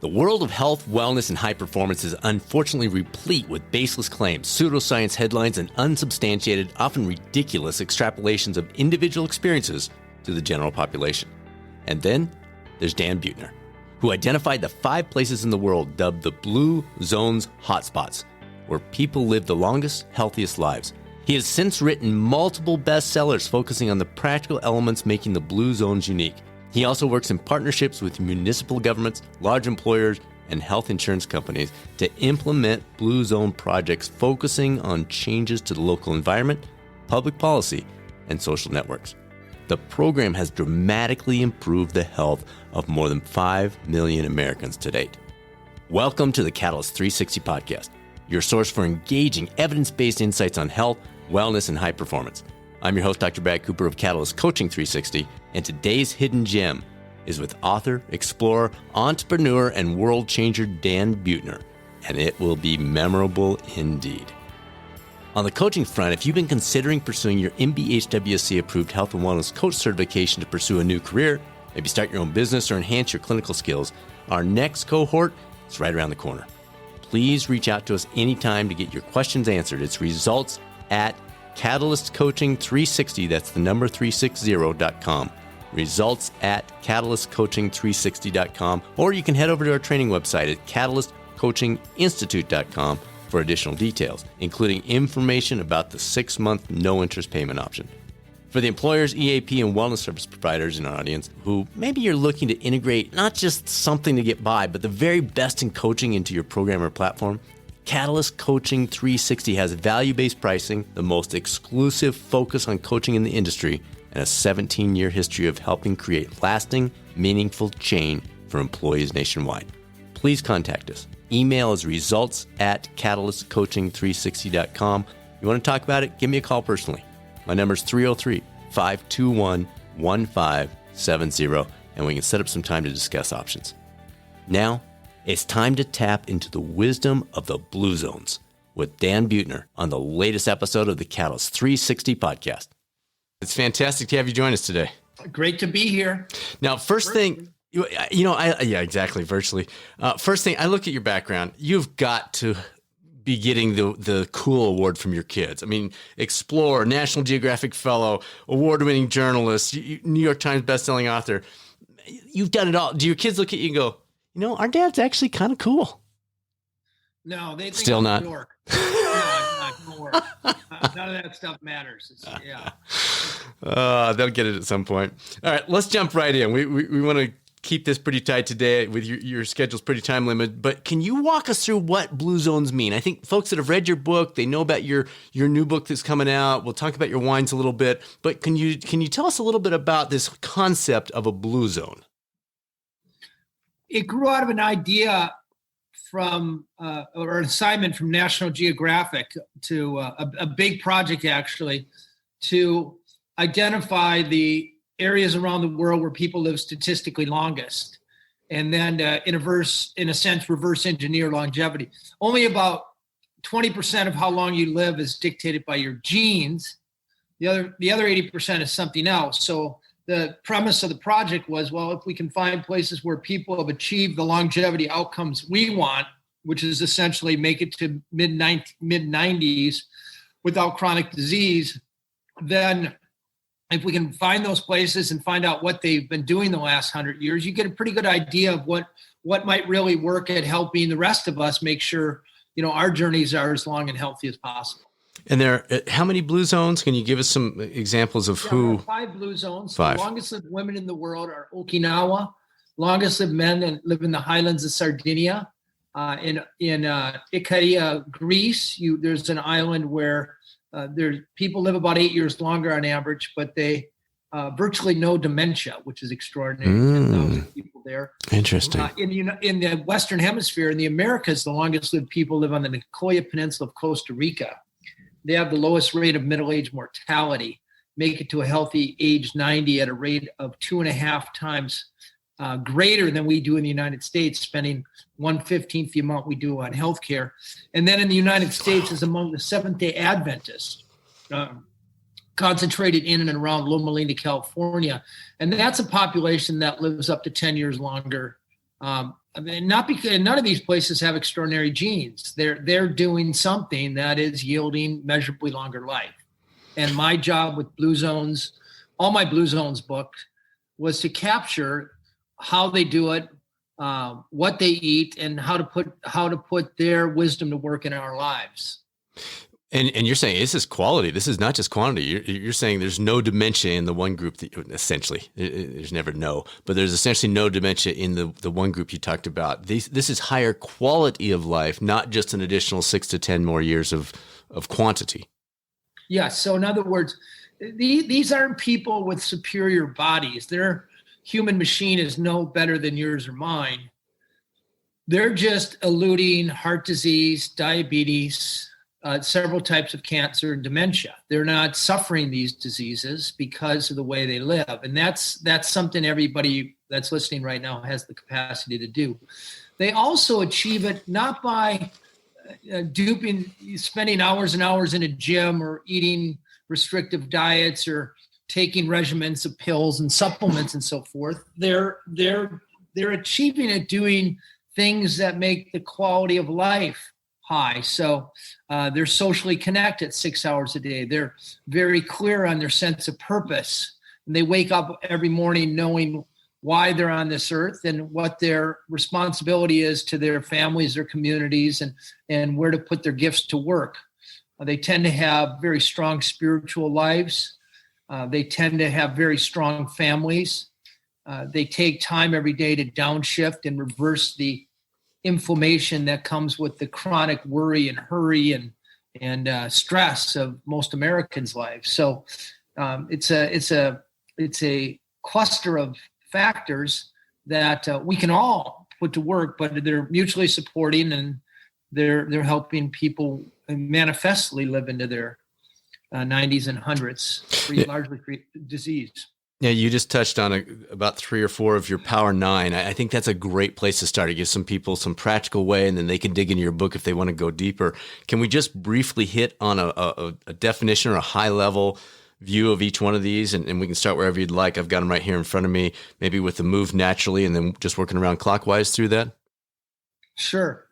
The world of health, wellness, and high performance is unfortunately replete with baseless claims, pseudoscience headlines, and unsubstantiated, often ridiculous extrapolations of individual experiences to the general population. And then there's Dan Buettner, who identified the 5 places in the world dubbed the Blue Zones hotspots, where people live the longest, healthiest lives. He has since written multiple bestsellers focusing on the practical elements making the Blue Zones unique. He also works in partnerships with municipal governments, large employers, and health insurance companies to implement Blue Zone projects focusing on changes to the local environment, public policy, and social networks. The program has dramatically improved the health of more than 5 million Americans to date. Welcome to the Catalyst 360 podcast, your source for engaging, evidence-based insights on health, wellness, and high performance. I'm your host, Dr. Brad Cooper of Catalyst Coaching 360, and today's hidden gem is with author, explorer, entrepreneur, and world changer Dan Buettner, and it will be memorable indeed. On the coaching front, if you've been considering pursuing your MBHWC-approved health and wellness coach certification to pursue a new career, maybe start your own business or enhance your clinical skills, our next cohort is right around the corner. Please reach out to us anytime to get your questions answered. It's results at Catalyst Coaching 360, that's the number 360.com. Results at catalystcoaching360.com, or you can head over to our training website at catalystcoachinginstitute.com for additional details, including information about the 6-month no-interest payment option. For the employers, EAP, and wellness service providers in our audience who maybe you're looking to integrate not just something to get by, but the very best in coaching into your program or platform, Catalyst Coaching 360 has value-based pricing, the most exclusive focus on coaching in the industry, and a 17-year history of helping create lasting, meaningful change for employees nationwide. Please contact us. Email is results at catalystcoaching360.com. You want to talk about it? Give me a call personally. My number is 303-521-1570, and we can set up some time to discuss options. Now, it's time to tap into the wisdom of the Blue Zones with Dan Buettner on the latest episode of the Catalyst 360 podcast. It's fantastic to have you join us today. Great to be here. Now, first thing, exactly, virtually. First thing, I look at your background. You've got to be getting the cool award from your kids. I mean, Explorer, National Geographic Fellow, award-winning journalist, New York Times bestselling author. You've done it all. Do your kids look at you and go, our dad's actually kind of cool? No, they think still not. New York. No, don't worry. None of that stuff matters. They'll get it at some point. All right, let's jump right in. We want to keep this pretty tight today with your schedule's pretty time limited, but can you walk us through what Blue Zones mean? I think folks that have read your book, they know about your new book that's coming out. We'll talk about your wines a little bit, but can you tell us a little bit about this concept of a Blue Zone? It grew out of an idea from or an assignment from National Geographic to a big project actually to identify the areas around the world where people live statistically longest, and then in a sense, reverse engineer longevity. Only about 20% of how long you live is dictated by your genes. The other 80% is something else. So the premise of the project was, well, if we can find places where people have achieved the longevity outcomes we want, which is essentially make it to mid-90s without chronic disease, then if we can find those places and find out what they've been doing the last 100 years, you get a pretty good idea of what might really work at helping the rest of us make sure, our journeys are as long and healthy as possible. And how many Blue Zones? Can you give us some examples of who? There are 5 Blue Zones. 5. The longest lived women in the world are Okinawa. Longest lived men live in the highlands of Sardinia. In Ikaria, Greece, there's an island where people live about 8 years longer on average, but they virtually no dementia, which is extraordinary. 10,000 people there. Interesting. In the Western Hemisphere, in the Americas, the longest lived people live on the Nicoya Peninsula of Costa Rica. They have the lowest rate of middle-age mortality, make it to a healthy age 90 at a rate of 2.5 times greater than we do in the United States, spending 1/15 the amount we do on healthcare. And then in the United States is among the Seventh-day Adventists, concentrated in and around Loma Linda, California. And that's a population that lives up to 10 years longer I mean, not because none of these places have extraordinary genes. They're doing something that is yielding measurably longer life. And my job with Blue Zones, all my Blue Zones booked, was to capture how they do it, what they eat, and how to put their wisdom to work in our lives. And you're saying this is quality. This is not just quantity. You're saying there's no dementia in the one group that essentially there's never no, but there's essentially no dementia in the one group you talked about. This is higher quality of life, not just an additional 6 to 10 more years of quantity. Yes. So in other words, these aren't people with superior bodies. Their human machine is no better than yours or mine. They're just eluding heart disease, diabetes, several types of cancer and dementia. They're not suffering these diseases because of the way they live. And that's something everybody that's listening right now has the capacity to do. They also achieve it not by spending hours and hours in a gym or eating restrictive diets or taking regimens of pills and supplements and so forth. They're achieving it doing things that make the quality of life high. So they're socially connected 6 hours a day. They're very clear on their sense of purpose. And they wake up every morning knowing why they're on this earth and what their responsibility is to their families, their communities, and where to put their gifts to work. They tend to have very strong spiritual lives. They tend to have very strong families. They take time every day to downshift and reverse the inflammation that comes with the chronic worry and hurry and stress of most Americans' lives. So it's a cluster of factors that we can all put to work, but they're mutually supporting and they're helping people manifestly live into their 90s and 100s, largely free disease. Yeah, you just touched on about 3 or 4 of your Power 9. I think that's a great place to start. It gives some people some practical way, and then they can dig into your book if they want to go deeper. Can we just briefly hit on a definition or a high-level view of each one of these? And we can start wherever you'd like. I've got them right here in front of me, maybe with the move naturally, and then just working around clockwise through that. Sure.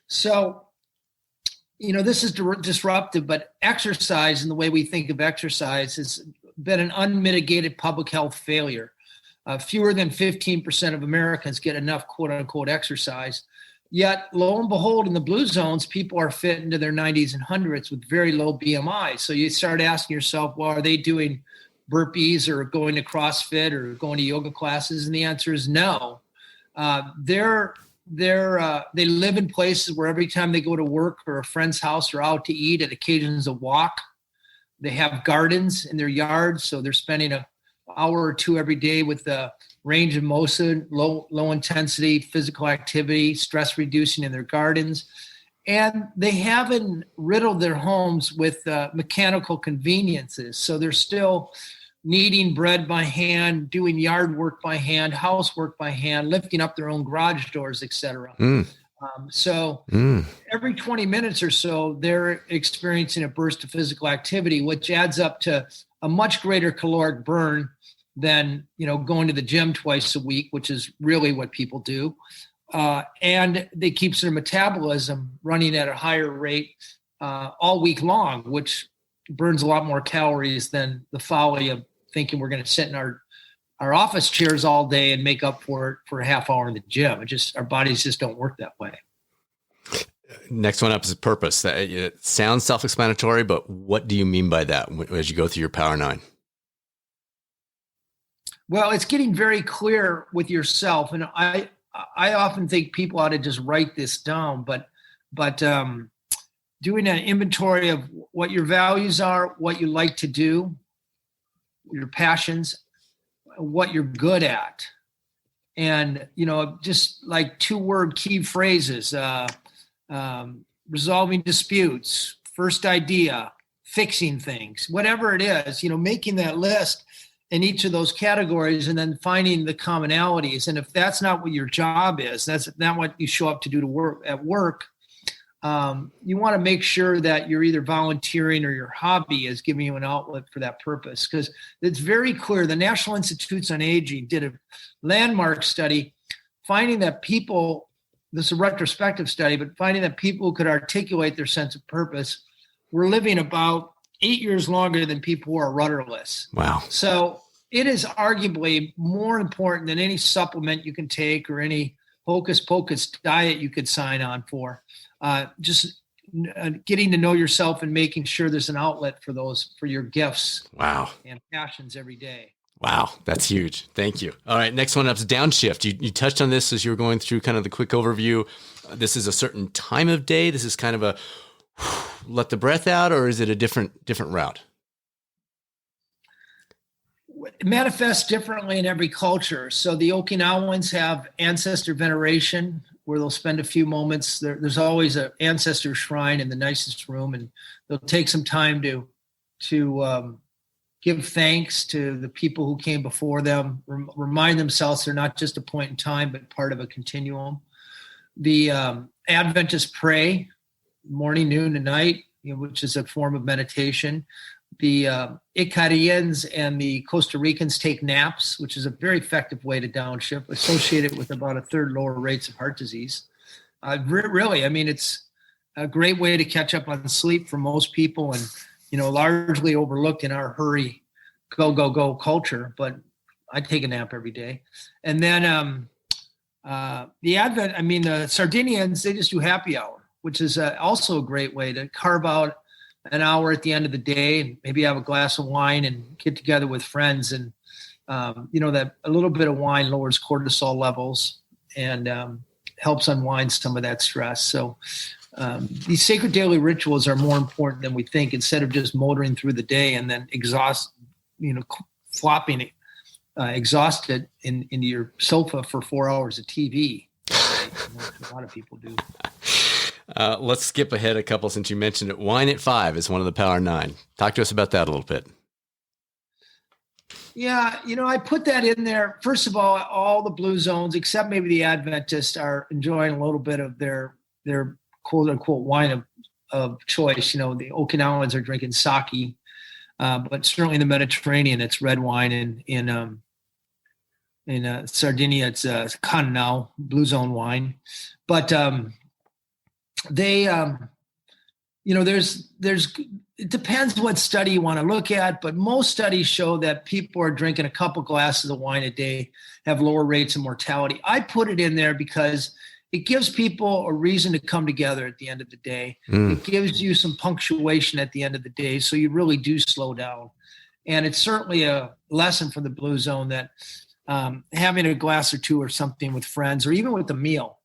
So, this is disruptive, but exercise and the way we think of exercise has been an unmitigated public health failure. Fewer than 15% of Americans get enough quote unquote exercise. Yet, lo and behold, in the blue zones, people are fit into their 90s and 100s with very low BMI. So you start asking yourself, well, are they doing burpees or going to CrossFit or going to yoga classes? And the answer is no. They live in places where every time they go to work or a friend's house or out to eat, it occasions a walk. They have gardens in their yards, so they're spending an hour or two every day with the range of motion, low intensity physical activity, stress reducing in their gardens. And they haven't riddled their homes with mechanical conveniences. So they're still kneading bread by hand, doing yard work by hand, housework by hand, lifting up their own garage doors, etc. Every 20 minutes or so, they're experiencing a burst of physical activity, which adds up to a much greater caloric burn than, going to the gym twice a week, which is really what people do. And they keeps their metabolism running at a higher rate all week long, which burns a lot more calories than the folly of thinking we're going to sit in our office chairs all day and make up for it for a half hour in the gym. Our bodies just don't work that way. Next one up is purpose. It sounds self-explanatory, but what do you mean by that as you go through your Power 9? Well, it's getting very clear with yourself. And I often think people ought to just write this down, but doing an inventory of what your values are, what you like to do, your passions, what you're good at. And, just like 2-word key phrases, resolving disputes, first idea, fixing things, whatever it is, making that list in each of those categories and then finding the commonalities. And if that's not what your job is, that's not what you show up to do at work, you want to make sure that you're either volunteering or your hobby is giving you an outlet for that purpose. Because it's very clear. The National Institutes on Aging did a landmark study finding that people this is a retrospective study, but finding that people who could articulate their sense of purpose were living about 8 years longer than people who are rudderless. Wow. So it is arguably more important than any supplement you can take or any hocus pocus diet you could sign on for. Just getting to know yourself and making sure there's an outlet for your gifts. Wow. And passions every day. Wow, that's huge. Thank you. All right, next one up is downshift. You touched on this as you were going through kind of the quick overview. This is a certain time of day. This is kind of a let the breath out, or is it a different route? It manifests differently in every culture. So the Okinawans have ancestor veneration, where they'll spend a few moments. There's always an ancestor shrine in the nicest room, and they'll take some time to give thanks to the people who came before them, remind themselves they're not just a point in time, but part of a continuum. The Adventists pray morning, noon, and night, which is a form of meditation. The Icarians and the Costa Ricans take naps, which is a very effective way to downshift, associated with about a third lower rates of heart disease. Really, I mean, it's a great way to catch up on sleep for most people, and largely overlooked in our hurry, go culture. But I take a nap every day. And then the Sardinians, they just do happy hour, which is also a great way to carve out an hour at the end of the day and maybe have a glass of wine and get together with friends. And, that a little bit of wine lowers cortisol levels and helps unwind some of that stress. So these sacred daily rituals are more important than we think, instead of just motoring through the day and then flopping exhausted into your sofa for 4 hours of TV. A lot of people do. Let's skip ahead a couple since you mentioned it. Wine at 5 is one of the Power 9. Talk to us about that a little bit. Yeah, I put that in there. First of all the blue zones, except maybe the Adventists, are enjoying a little bit of their quote unquote wine of choice. The Okinawans are drinking sake, but certainly in the Mediterranean, it's red wine. In Sardinia, it's Cannao, blue zone wine. But they, it depends what study you want to look at, but most studies show that people are drinking a couple glasses of wine a day have lower rates of mortality. I put it in there because it gives people a reason to come together at the end of the day. It gives you some punctuation at the end of the day, so you really do slow down. And it's certainly a lesson for the blue zone that having a glass or two or something with friends, or even with a meal,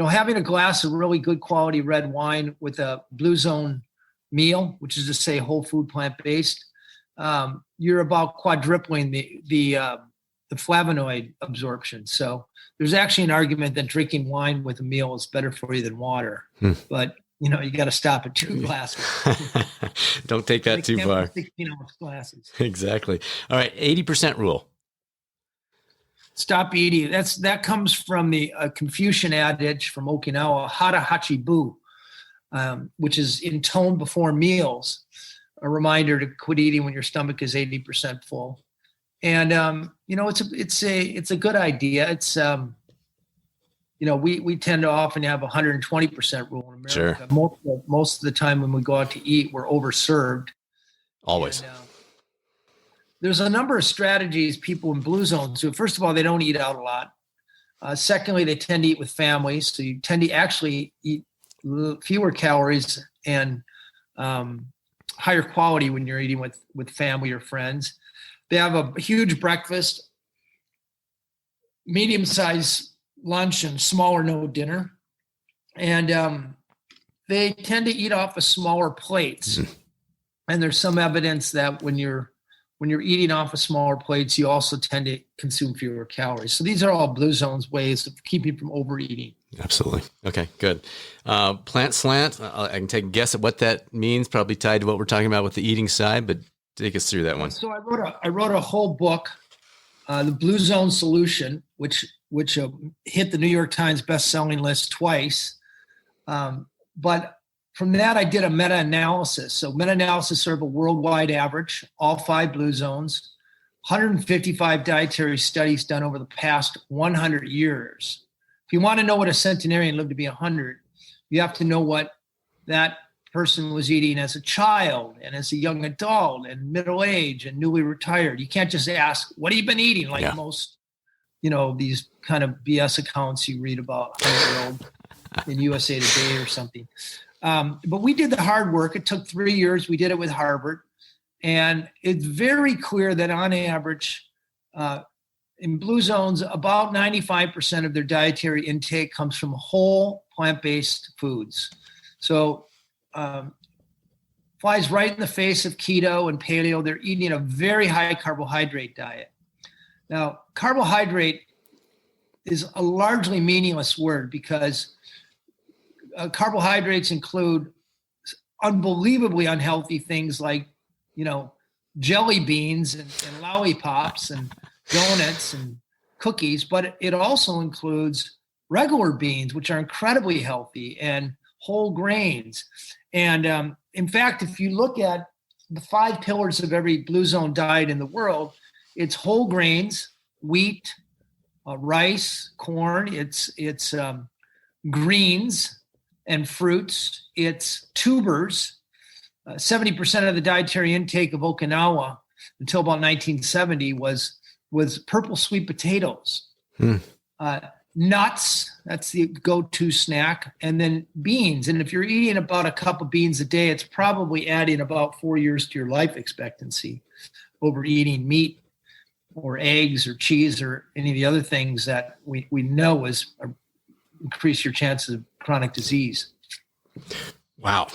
having a glass of really good quality red wine with a blue zone meal, which is to say whole food, plant-based, you're about quadrupling the flavonoid absorption. So there's actually an argument that drinking wine with a meal is better for you than water. But you got to stop at 2 glasses. Don't take that too far. 16-ounce glasses. Exactly. All right, 80% rule. Stop eating. That comes from the Confucian adage from Okinawa, hara hachi bu, which is intoned before meals, a reminder to quit eating when your stomach is 80% full. And it's a good idea. It's we tend to often have 120% rule in America. Sure. Most of the time when we go out to eat, we're overserved. Always. And, there's a number of strategies people in blue zones do. First of all, they don't eat out a lot. Secondly, they tend to eat with families, so you tend to actually eat fewer calories and higher quality when you're eating with family or friends. They have a huge breakfast, medium-sized lunch, and small or no dinner. And they tend to eat off of smaller plates. And there's some evidence that when you're eating off of smaller plates, you also tend to consume fewer calories. So these are all blue zones ways of keeping from overeating. Absolutely. Okay, good. Plant slant, I can take a guess at what that means, probably tied to what we're talking about with the eating side, but take us through that one. So I wrote a whole book, The Blue Zone Solution, which hit the New York Times best-selling list twice. But from that, I did a meta-analysis. So meta-analysis sort of a worldwide average, all 5 blue zones, 155 dietary studies done over the past 100 years, If you want to know what a centenarian lived to be 100, you have to know what that person was eating as a child and as a young adult and middle age and newly retired. You can't just ask, what have you been eating? Like most, these kind of BS accounts you read about 100-year-old in USA Today or something. But we did the hard work. It took 3 years. We did it with Harvard. And it's very clear that on average, in blue zones, about 95% of their dietary intake comes from whole plant-based foods. So flies right in the face of keto and paleo. They're eating a very high carbohydrate diet. Now, carbohydrate is a largely meaningless word because carbohydrates include unbelievably unhealthy things like, jelly beans and lollipops and donuts and cookies, but it also includes regular beans, which are incredibly healthy, and whole grains. And in fact, if you look at the 5 pillars of every blue zone diet in the world, it's whole grains, wheat, rice, corn, it's greens and fruits, it's tubers. 70% of the dietary intake of Okinawa until about 1970 was purple sweet potatoes. Nuts, that's the go-to snack, and then beans. And if you're eating about a cup of beans a day, it's probably adding about 4 years to your life expectancy over eating meat or eggs or cheese or any of the other things that we know increase your chances of chronic disease. Wow.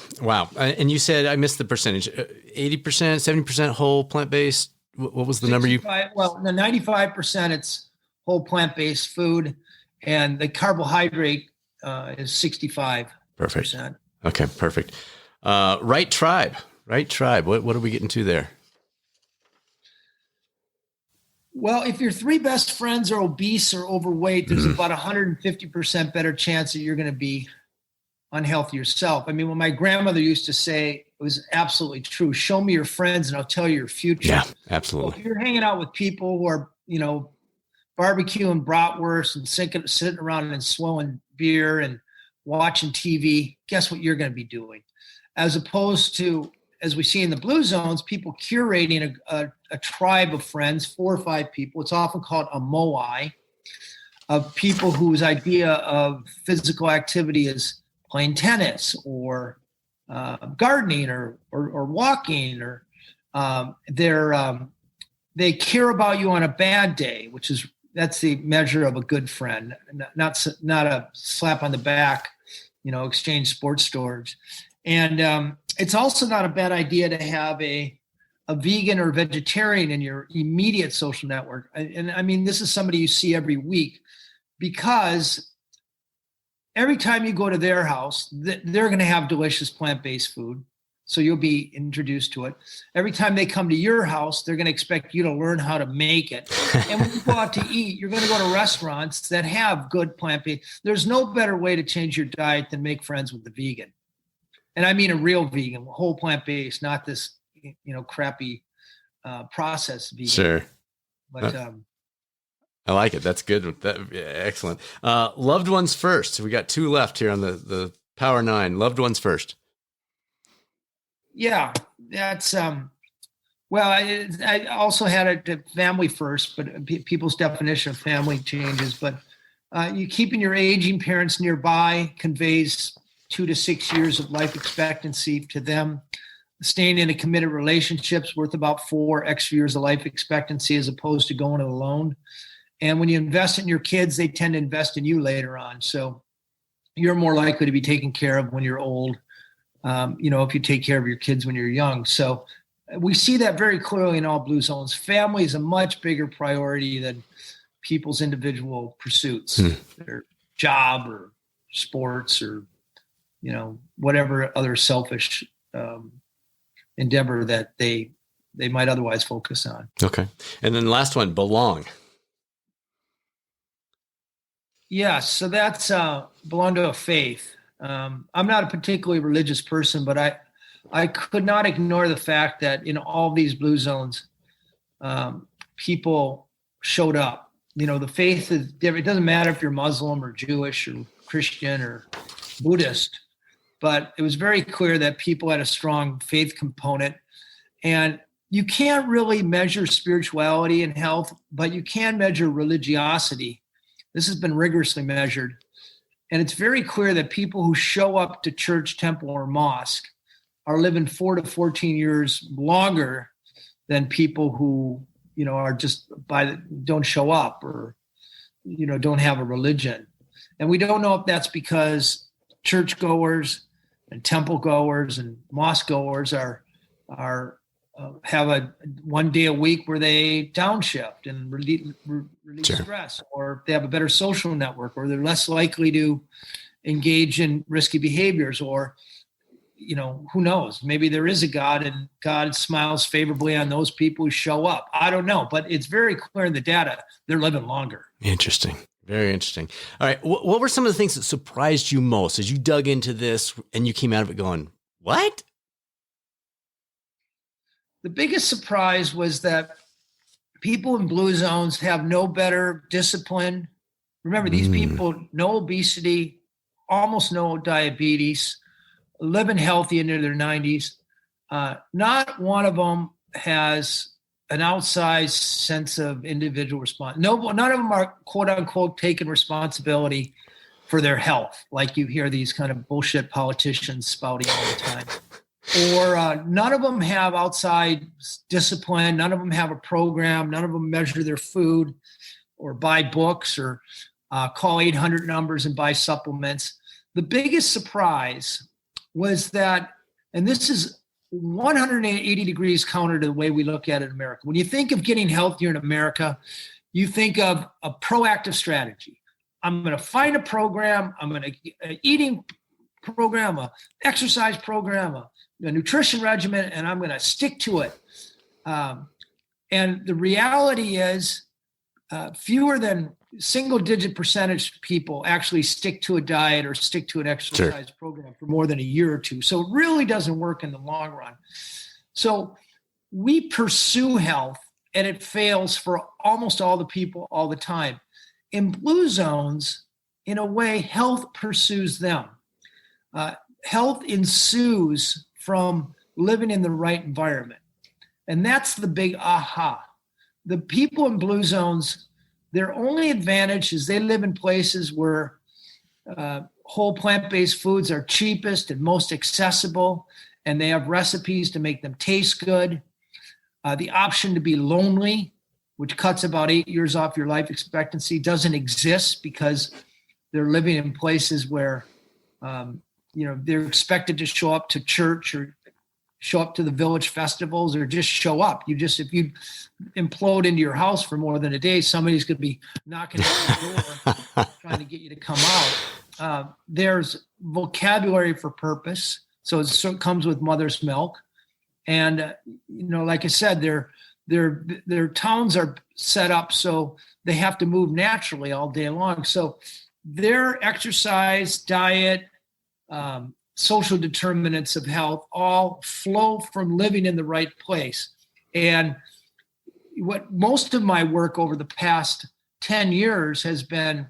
And you said, I missed the percentage, 80%, 70% whole plant-based. What was the number you? Well, the 95%, it's whole plant-based food, and the carbohydrate is 65%. Perfect. Okay, perfect. Right tribe. What are we getting to there? Well, if your 3 best friends are obese or overweight, there's about 150% better chance that you're going to be unhealthy yourself. I mean, what my grandmother used to say was absolutely true. Show me your friends and I'll tell you your future. Yeah, absolutely. Well, if you're hanging out with people who are, barbecuing bratwurst and sitting around and swilling beer and watching TV, guess what you're going to be doing? As opposed to, as we see in the blue zones, people curating a tribe of friends, 4 or 5 people. It's often called a moai, of people whose idea of physical activity is playing tennis or gardening or walking, or they care about you on a bad day, that's the measure of a good friend, not a slap on the back, exchange sports stores. And it's also not a bad idea to have a vegan or vegetarian in your immediate social network. And I mean, this is somebody you see every week, because every time you go to their house, they're going to have delicious plant-based food. So you'll be introduced to it. Every time they come to your house, they're going to expect you to learn how to make it. And when you go out to eat, you're going to go to restaurants that have good plant-based. There's no better way to change your diet than make friends with the vegan. And I mean a real vegan, whole plant-based, not this, crappy processed vegan. Sure. But I like it. That's good. Excellent. Loved ones first. We got 2 left here on the Power 9. Loved ones first. Yeah, that's well, I also had a family first, but people's definition of family changes. But you keeping your aging parents nearby conveys 2 to 6 years of life expectancy to them. Staying in a committed relationship's worth about 4 extra years of life expectancy as opposed to going it alone. And when you invest in your kids, they tend to invest in you later on. So you're more likely to be taken care of when you're old. If you take care of your kids when you're young. So we see that very clearly in all blue zones. Family is a much bigger priority than people's individual pursuits, their job or sports or, whatever other selfish endeavor that they might otherwise focus on. Okay. And then the last one, belong. Yeah, so that's belong to a faith. I'm not a particularly religious person, but I could not ignore the fact that in all these blue zones, people showed up The faith is different. It doesn't matter if you're Muslim or Jewish or Christian or Buddhist, but it was very clear that people had a strong faith component. And you can't really measure spirituality and health, but you can measure religiosity. This has been rigorously measured. And it's very clear that people who show up to church, temple, or mosque are living 4 to 14 years longer than people who, are just don't show up or, don't have a religion. And we don't know if that's because churchgoers and temple goers and mosque goers have a one day a week where they downshift and release Sure. stress, or they have a better social network, or they're less likely to engage in risky behaviors, or who knows? Maybe there is a God and God smiles favorably on those people who show up. I don't know, but it's very clear in the data they're living longer. Interesting. Very interesting. All right. What were some of the things that surprised you most as you dug into this and you came out of it going, what? The biggest surprise was that people in blue zones have no better discipline. Remember, these people, no obesity, almost no diabetes, living healthy into their 90s. Not one of them has an outsized sense of individual response. None of them are, quote unquote, taking responsibility for their health, like you hear these kind of bullshit politicians spouting all the time. Or none of them have outside discipline. None of them have a program. None of them measure their food or buy books or call 800 numbers and buy supplements. The biggest surprise was that, and this is 180 degrees counter to the way we look at it in America. When you think of getting healthier in America, you think of a proactive strategy. I'm going to find a program. I'm going to eating program, a exercise program, a nutrition regimen, and I'm going to stick to it. And the reality is fewer than single-digit percentage people actually stick to a diet or stick to an exercise program for more than a year or two. So it really doesn't work in the long run. So we pursue health, and it fails for almost all the people all the time. In blue zones, in a way, health pursues them. Health ensues from living in the right environment. And that's the big aha. The people in blue zones, their only advantage is they live in places where whole plant-based foods are cheapest and most accessible, and they have recipes to make them taste good. The option to be lonely, which cuts about 8 years off your life expectancy, doesn't exist because they're living in places where they're expected to show up to church or show up to the village festivals or just show up. If you implode into your house for more than a day, somebody's going to be knocking at the door trying to get you to come out. There's vocabulary for purpose. So it comes with mother's milk. And, like I said, their towns are set up so they have to move naturally all day long. So their exercise, diet, social determinants of health all flow from living in the right place. And what most of my work over the past 10 years has been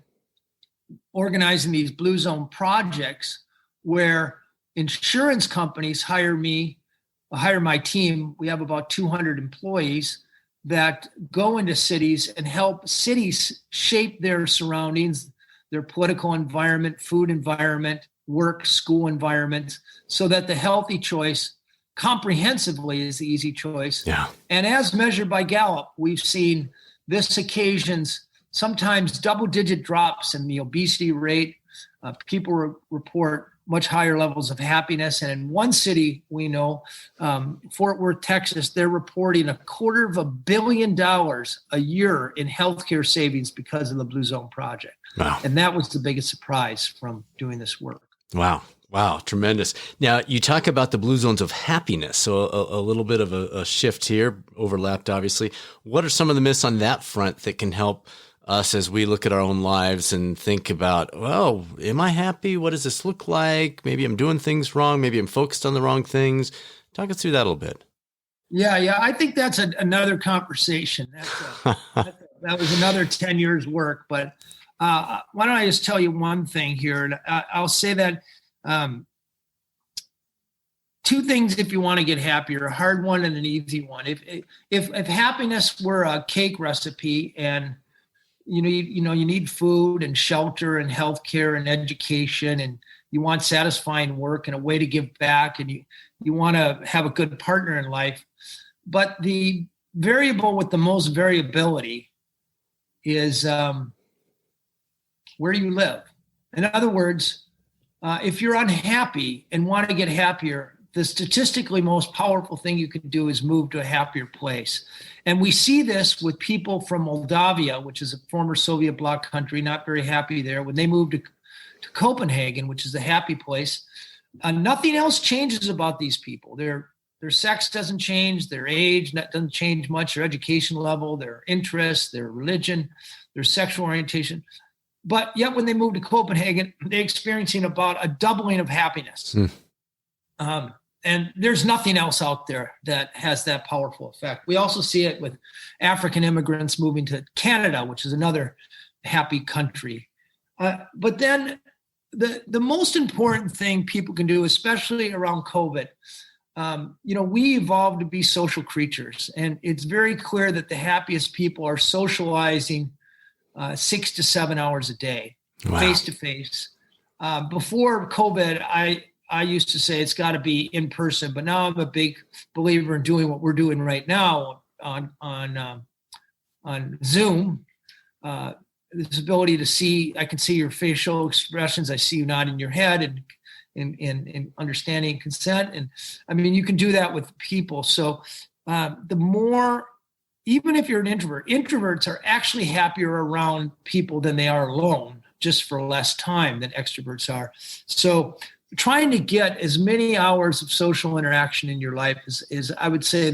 organizing these blue zone projects where insurance companies hire my team. We have about 200 employees that go into cities and help cities shape their surroundings, their political environment, food environment, work, school environment, so that the healthy choice comprehensively is the easy choice. Yeah. And as measured by Gallup, we've seen this occasions sometimes double-digit drops in the obesity rate. People report much higher levels of happiness. And in one city, we know, Fort Worth, Texas, they're reporting $250 million a year in healthcare savings because of the Blue Zone Project. Wow. And that was the biggest surprise from doing this work. Wow. Tremendous. Now, you talk about the blue zones of happiness. So a little bit of a shift here, overlapped, obviously. What are some of the myths on that front that can help us as we look at our own lives and think about, well, am I happy? What does this look like? Maybe I'm doing things wrong. Maybe I'm focused on the wrong things. Talk us through that a little bit. Yeah. I think that's another conversation. That's a that was another 10 years work. But why don't I just tell you one thing here? And I'll say that two things if you want to get happier: a hard one and an easy one. If happiness were a cake recipe, and you need food and shelter and healthcare and education, and you want satisfying work and a way to give back, and you want to have a good partner in life, but the variable with the most variability is where you live. In other words, if you're unhappy and want to get happier, the statistically most powerful thing you can do is move to a happier place. And we see this with people from Moldavia, which is a former Soviet bloc country, not very happy there. When they moved to Copenhagen, which is a happy place, nothing else changes about these people. Their sex doesn't change, their age doesn't change much, their education level, their interests, their religion, their sexual orientation. But yet when they moved to Copenhagen, they're experiencing about a doubling of happiness. And there's nothing else out there that has that powerful effect. We also see it with African immigrants moving to Canada, which is another happy country. But then the most important thing people can do, especially around COVID, we evolved to be social creatures. And it's very clear that the happiest people are socializing 6 to 7 hours a day, face to face. Before COVID, I used to say it's got to be in person, but now I'm a big believer in doing what we're doing right now on Zoom. This ability to see, I can see your facial expressions. I see you nodding your head and understanding consent. And I mean, you can do that with people. So the more, even if you're an introvert, introverts are actually happier around people than they are alone, just for less time than extroverts are. So trying to get as many hours of social interaction in your life is I would say,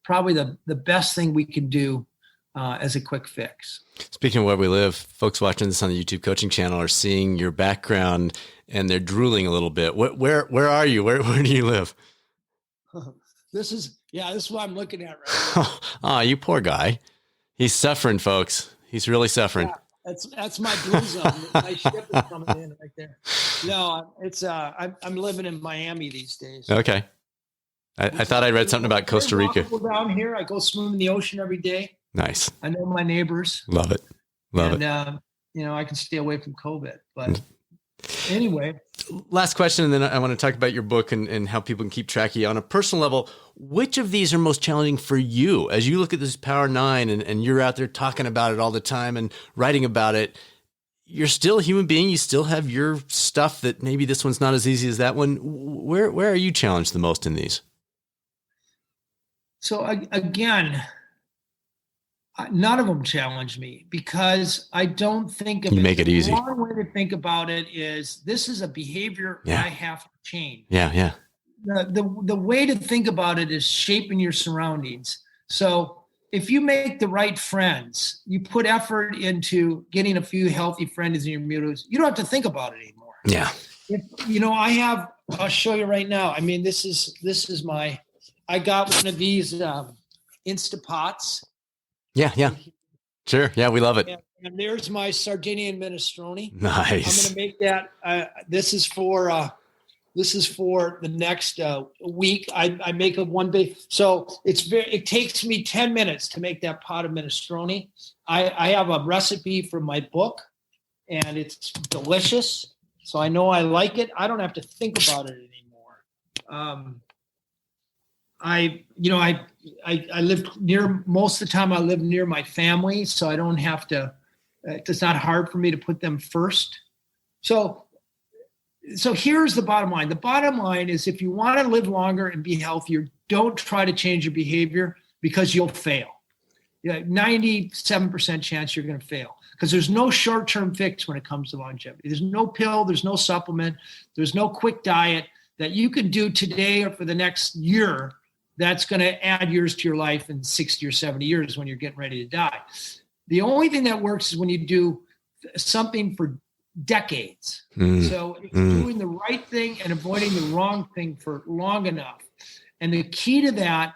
probably the best thing we can do as a quick fix. Speaking of where we live, folks watching this on the YouTube coaching channel are seeing your background and they're drooling a little bit. Where are you? Where do you live? This is what I'm looking at right now. Oh, you poor guy. He's suffering, folks. He's really suffering. Yeah, that's my blue zone. My ship is coming in right there. No, it's I'm living in Miami these days. Okay. I thought I read something about Costa Rica. Down here, I go swim in the ocean every day. Nice. I know my neighbors. Love it. And I can stay away from COVID. But anyway. Last question, and then I want to talk about your book and how people can keep track of you. On a personal level, which of these are most challenging for you? As you look at this Power 9 and you're out there talking about it all the time and writing about it, you're still a human being. You still have your stuff that maybe this one's not as easy as that one. Where are you challenged the most in these? So again, none of them challenge me because I don't think of you make it easy. The wrong way to think about it is this is a behavior I have to change. Yeah. The way to think about it is shaping your surroundings. So if you make the right friends, you put effort into getting a few healthy friends in your community, you don't have to think about it anymore. Yeah. I'll show you right now. I mean, this is I got one of these Instapots. Yeah. Sure. Yeah, we love it. And there's my Sardinian minestrone. Nice. I'm going to make that. This is for the next week. I make a one big. So it takes me 10 minutes to make that pot of minestrone. I have a recipe from my book, and it's delicious. So I know I like it. I don't have to think about it anymore. I live near, most of the time I live near my family, so I don't have to, it's not hard for me to put them first. So here's the bottom line. The bottom line is if you want to live longer and be healthier, don't try to change your behavior because you'll fail. 97% chance you're going to fail because there's no short-term fix when it comes to longevity. There's no pill, there's no supplement, there's no quick diet that you can do today or for the next year that's going to add years to your life in 60 or 70 years when you're getting ready to die. The only thing that works is when you do something for decades. So it's doing the right thing and avoiding the wrong thing for long enough. And the key to that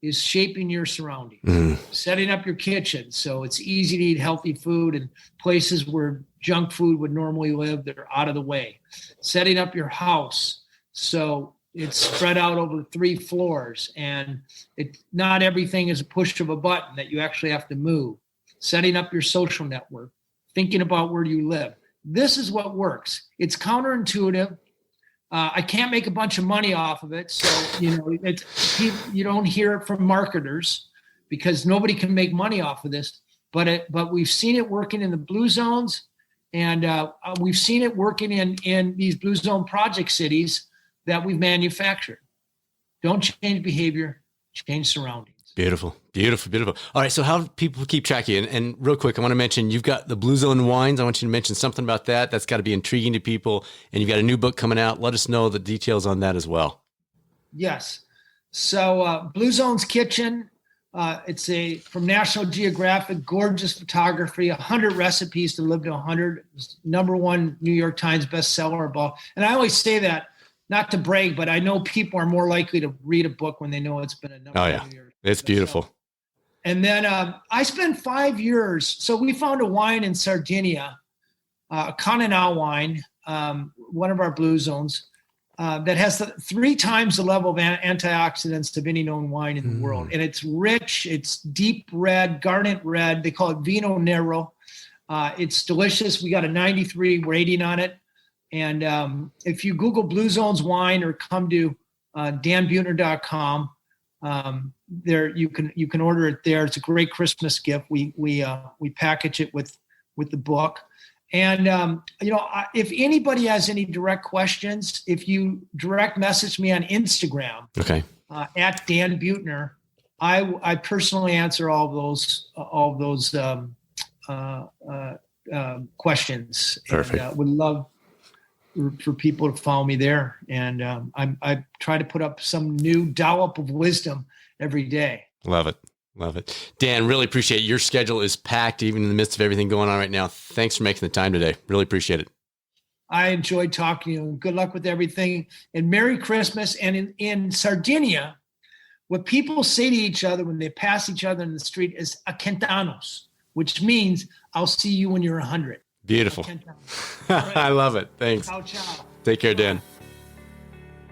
is shaping your surroundings, setting up your kitchen so it's easy to eat healthy food, and places where junk food would normally live that are out of the way. Setting up your house so it's spread out over 3 floors, and not everything is a push of a button that you actually have to move. Setting up your social network, thinking about where you live. This is what works. It's counterintuitive. I can't make a bunch of money off of it. So, you don't hear it from marketers because nobody can make money off of this. But we've seen it working in the blue zones, and we've seen it working in these blue zone project cities that we've manufactured. Don't change behavior, change surroundings. Beautiful, beautiful, beautiful. All right, so how do people keep track of you? And real quick, I want to mention you've got the Blue Zone wines. I want you to mention something about that. That's got to be intriguing to people. And you've got a new book coming out. Let us know the details on that as well. Yes. So Blue Zone's Kitchen, it's from National Geographic, gorgeous photography, 100 recipes to live to 100. #1 New York Times bestseller about. And I always say that, not to brag, but I know people are more likely to read a book when they know it's been a number of years. It's beautiful. And then I spent 5 years. So we found a wine in Sardinia, a Cananal wine, one of our blue zones, that has 3 times the level of antioxidants of any known wine in the world. And it's rich. It's deep red, garnet red. They call it Vino Nero. It's delicious. We got a 93 rating on it. And if you Google Blue Zones wine or come to danbuettner.com, there you can order it there. It's a great Christmas gift. We package it with the book. And if anybody has any direct questions, if you direct message me on Instagram, at Dan Buettner, I personally answer all of those questions. Perfect. And would love for people to follow me there. And I try to put up some new dollop of wisdom every day. Love it. Love it. Dan, really appreciate it. Your schedule is packed even in the midst of everything going on right now. Thanks for making the time today. Really appreciate it. I enjoyed talking to you. Good luck with everything. And Merry Christmas. And in Sardinia, what people say to each other when they pass each other in the street is a centanos, which means I'll see you when you're 100. Beautiful. I love it. Thanks. Ciao, ciao. Take care, Dan.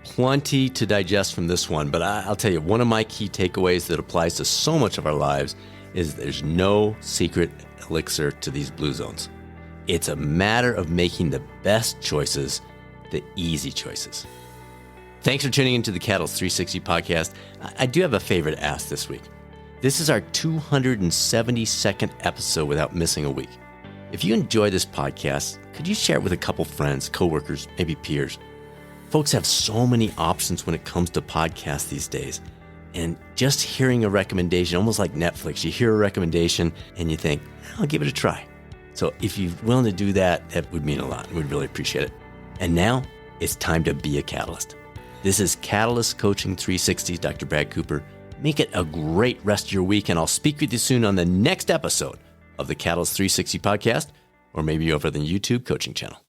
Plenty to digest from this one, but I'll tell you, one of my key takeaways that applies to so much of our lives is there's no secret elixir to these blue zones. It's a matter of making the best choices, the easy choices. Thanks for tuning into the Catalyst 360 podcast. I do have a favor to ask this week. This is our 272nd episode without missing a week. If you enjoy this podcast, could you share it with a couple friends, coworkers, maybe peers? Folks have so many options when it comes to podcasts these days. And just hearing a recommendation, almost like Netflix, you hear a recommendation and you think, I'll give it a try. So if you're willing to do that, that would mean a lot. We'd really appreciate it. And now it's time to be a catalyst. This is Catalyst Coaching 360's Dr. Brad Cooper. Make it a great rest of your week, and I'll speak with you soon on the next episode of the Catalyst 360 podcast, or maybe over the YouTube coaching channel.